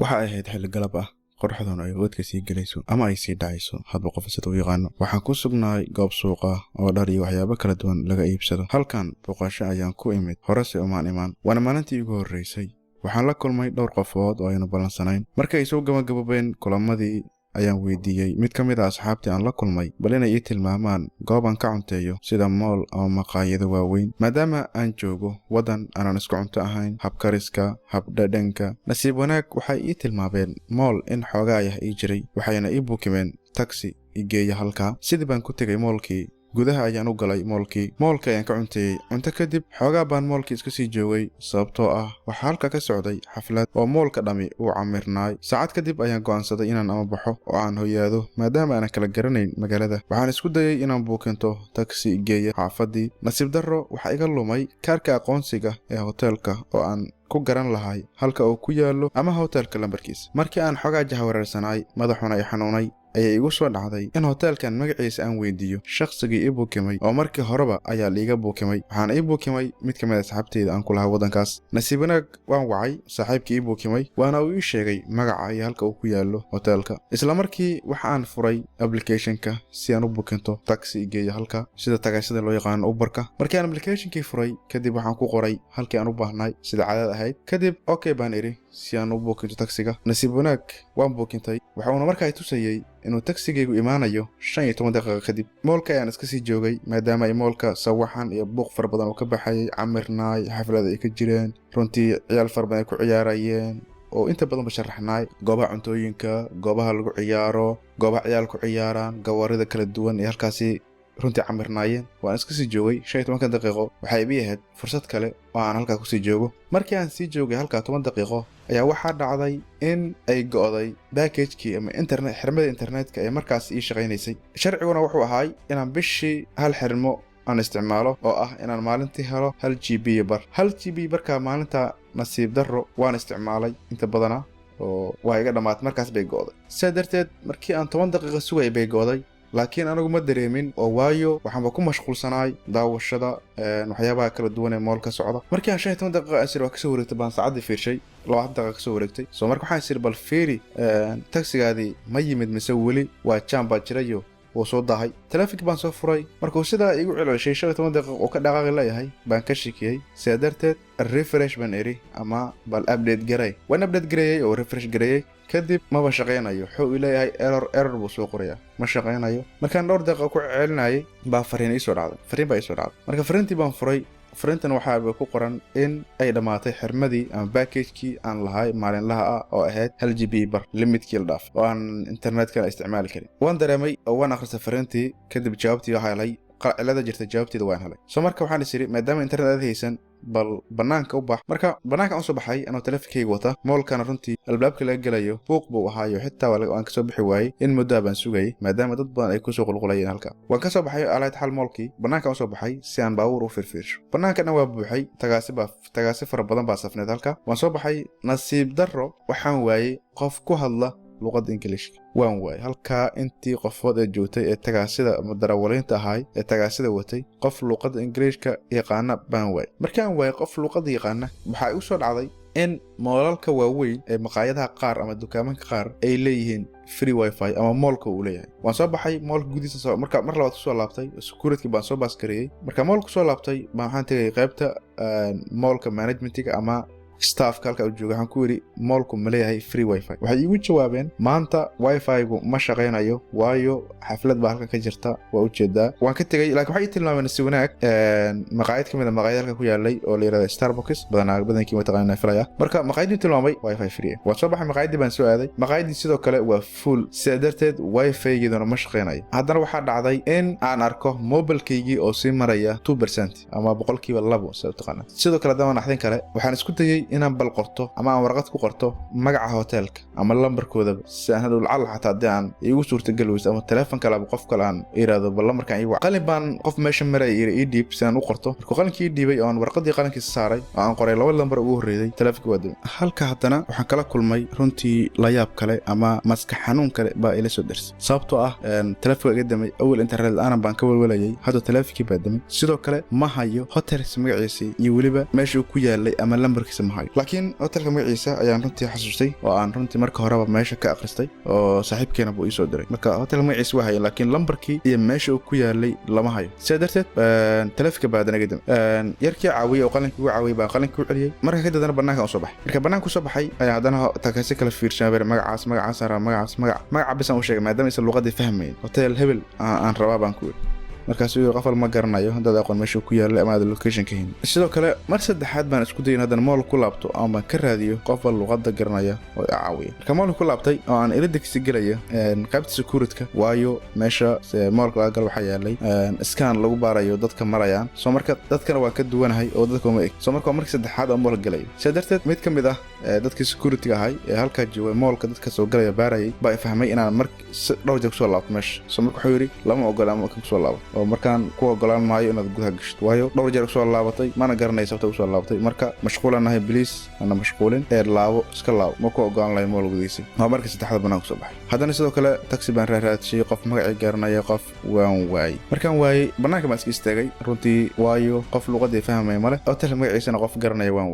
waxa ay ahayd xilli galab ah qorraxduna ay wadka sii gelayso ama ay sii dhacayso hadba qof sida u yaqaano. waxaan ku sugnaay goob suuq ah oo dhar iyo waxyaabo kala duwan laga iibsado. halkan booqasho ayaan ku imid horese umaan imaan, waana maalintii ugu horreysay. waxaan la kulmay dhowr qofood oo aynu ballansanayn. markay ay soo gabagabeen kulamadii ayaan weydiiyey mid ka mid ah asxaabtii aan la kulmay bal inay ii tilmaamaan goob aan ka cunteeyo sida mool ama maqaayado waaweyn, maadaama aan joogo waddan aanan isku cunto ahayn. habkariska, habdhadhanka, nasiib wanaag waxay ii tilmaameen mool in xoogaa ah ii jiray, waxayna ii buukimeen taksi igeeya halkaa. sidii baan ku tegay moolkii. gudaha ayaan u galay moolka ayaan ka cunteeyey. cunto kadib xoogaa baan moolkii iska sii joogay, sababtoo ah waxaa halka ka socday xaflad oo moolka dhammi uu camirnaay. saacad kadib ayaan go'aansaday inaan ama baxo oo aan hoyaado, maadaama aanan kala garanayn magaalada. waxaan isku dayay inaan buukinto taksi igeeya xaafadii. nasiib darro waxaa iga lumay kaarka aqoonsiga ee hoteelka oo aan ku garan lahay halka uu ku yaallo ama hoteelka lambarkiisa. markii aan xoogaa jahawareersanaay, madaxuna ay xanuunay, ayay igu soo dhacday in hoteelkan magaciisa aan weydiiyo shakhsigii ii buukimay oo markii horeba ayaa liiga buukimay. waxaana ii buukimay mid ka mid a asxaabteyda aan ku lahaa waddankaas. nasiib wanaag waan wacay saaxiibkii ii buukimay, waana uu ii sheegay magaca iyo halka uu ku yaallo hoteelka. isla markii waxa aan furay applicationka si aan u buukinto taksi igeeya halka, sida tagaasida loo yaqaano Uberka. markii aan applicationkii furay kadib waxaan ku qoray halkii aan u baahnay sida caadad ahayd. kadib okay baan idhi si aan u buukinto taksiga. nasiib wanaag waan buukintay. waxauna markaa tusayay inuu tagsigaygu imaanayo 15 daqiiqo kadib. moolka ayaan iska sii joogay maadaama ay moolka sawaxan iyo buuq fara badan oo ka baxayay, camirnaay, xaflada ay ka jireen, runtii ciyaal fara badan ay ku ciyaarayeen oo inta badan basharaxnaay. goobaha cuntooyinka, goobaha lagu ciyaaro, goobaha ciyaal ku ciyaaraan, gawaarida kala duwan ee halkaasi runtii camirnaayeen. waan iska sii joogay 15 daqiiqo. waxay ii ahayd fursad kale oo aan halkaa ku sii joogo. markii aan sii joogay halkaa 10 daqiiqo ayaa waxaa dhacday in ay go'day backagekii ama xirmada internetka ee markaas ii shaqaynaysay. sharciguna wuxuu ahaay inaan bishii hal xirmo aan isticmaalo oo ah inaan maalintii helo 1 GB bar. 1 GB barka maalinta nasiib darro waan isticmaalay inta badana oo waa iga dhamaatay. markaas bay go'day. sidaa darteed markii aan 10 daqiiqo sugay bay go'day, laakiin anigu ma dareemin oo waayo waxaanba ku mashquulsanaay daawashada waxyaabaha kala duwan ee moolka socda. markii aan 15 daqiiqo asir waa kasoo wareegtay baan saacadii fiirshay 20 daqiiqo kasoo wareegtay. soo marka waxaan isir bal fiiri taksigaadii ma yimid mise weli waa jam baa jirayo wuu soo dahay. taleefankii baan soo furay. markuu sidaa igu celcelshay 15 daqiiqo oo ka dhaqaaqi leeyahay baan ka shakiyey. sidaa darteed refresh baan iri ama bal update garay. waan update gareeyay oo refresh gareeyay. kadib maba shaqaynayo. wuxuu leeyahay error buu soo qorayaa, ma shaqaynayo. markaan dhowr daqiiqo ku celinayay baa fariin ii soo dhacday. marka fariintii baan furay. fariintan waxaa ku qoran in ay dhamaatay xirmadii ama backagekii aan lahay maalinlaha ah oo ahayd 1 GB bar limitkii la dhaaf oo aan internetka isticmaali karin. waan dareemay oo waan akhrisay fariintii. kadib jawaabtii waxaa helay cilada jirta, jawaabteeda waan helay. soo marka waxaan isiri maadaama internet aad haysan bal banaanka u bax. marka banaanka aan soo baxay anoo taleefankayga wata. moolkana runtii albaabka laga gelayo buuq buu ahaayo, xitaa waan kasoo bixi waayey. in muddo baan sugayay maadaama dad badan ay kusoo qulqulayeen halka. waan kasoo baxay alayd xal moolkii. banaanka aan soo baxay si aan baabuur u firfiirsho. banaankana waa buuxay, tagaasi fara badan baa safneed halka. waan soo baxay. nasiib darro waxaan waayey qof ku hadla luqadda ingiliishka. waan waayay halkaa intii qofood ee joogtay ee tagaasida ama darawaliinta ahaay ee tagaasida watay, qof luqadda ingiliishka yaqaana baan waayay. markii aan waayay qof luqadda yaqaana, waxaa igu soo dhacday in moolalka waaweyn ee maqaayadaha qaar ama dukaamanka qaar ay leeyihiin free wifi ama moolka uu leeyahay. waan soo baxay moolka gudihiisa. mar labaad ku soo laabtay security baan soo baaskareeyay. marka moolka soo laabtay baan waxaan tegay qaybta moolka managementiga ama staffka halka uu jooga. waxaan ku yiri moolku ma leeyahay free wifi. waxay igu jawaabeen maanta wifi-gu ma shaqaynayo waayo xaflad baa halka ka jirta, waa u jeedaa. waan ka tegay, laakiin waxay tilmaameen si wanaag maqaayad kamid ah maqaayad halka ku yaalay oo la yiraahdo Starbucks. badankii mataqaanaa filaya. marka maqaayadii tilmaamay wifi free. waan soo baxay maqaayadii baan soo aaday. maqaayadii sidoo kale waa full. sidaa darteed wifi-geeduna ma shaqaynayo. haddana waxaa dhacday in aan arko mobilkaygii oo sii maraya 2% ama 2%, sida taqaanaa. sidoo kale dama naxdin kale waxaan isku dayay inaan bal qorto ama aan warqad ku qorto magaca hoteelka ama lambarkoodaba si aan hadhow lacag xataa haddii aan iigu suurtagal weyso ama teleefon kale ama qof kale aan iraado bal lambarkaan ii wac. qalin baan qof meesha maray ii dhiib si aan u qorto. markuu qalinkii ii dhiibay oo aan warqadii qalinkiisa saaray oo aan qoray 2 lambar ugu horreeyay, teleefonkii waa dumay. halka haddana waxaan kala kulmay runtii layaab kale ama maskax xanuun kale baa ila soo darsay. sababtoo ah teleefonka iga damay awal internet la'aan baan ka walwalayay, hadda teleefonkii baa damay. sidoo kale ma hayo hotelka magaciisa iyo weliba meesha uu ku yaalay ama lambarkiisa ma hayo laakiin hotelka magaciisa ayaan runtii xasuustay oo aan runtii marka horeba meesha ka akhristay oo saaxiibkeena buu ii soo diray marka hotelka magaciisa waa hayo laakiin lambarkii iyo meesha uu ku yaalay lama hayo sidaa darteed taleefanka baadana kadib yarkii caawiyey oo qalinkii ugu caawiyey baan qalinkii u celiyey marka kadibna banaanka u soo baxay marka banaanka soo baxay ayaa haddana takasi kala fiirshay magaca bisan u sheegay maadaama aysan luqadii fahmayn hotel hebel aan rabaa baan ku markaas uu qofal ma garanayo dad aqoon meesha ku yaala ama location ka hin sidoo kale mar saddexaad baan isku dayay haddana mool ku laabto ama ka raadiyo qof luqadda garanaya oo caawiya marka mool ku laabtay oo aan iridagsi galaya qaybta security waayo meesha moolka laga gal waxa yaalay scan lagu baarayo dadka marayaan soo marka dadkana waa ka duwanahay oo dadka ma eg soo marka markii saddexaad oo mool galay sidarteed mid kamid ah dadka security ahay ee halka joogay moolka dadka soo galaya baarayay baa fahmay inaan mar dhowr jeer soo laabto meesha soo marka wuxuu yiri lama ogola ama ka soo laabo oo markaan ku ogolaan maayo inaad gudaha gashto waayo dhowr jeer soo laabatay mana garanayso sababta soo laabatay marka mashquulanahay please ana mashquulin laabo iska laabo ma ku ogolaan lahayn mool gudihiisa waa markii saddexaad banaan ku soo baxay haddana sidoo kale taxi baan raadiyay qof magacii garanaya qof waan waayay markaan waayay banaanka ma iska istaagay runtii waayo qof luqadii fahmay male hotel magaciisana qof garanaya waan waayay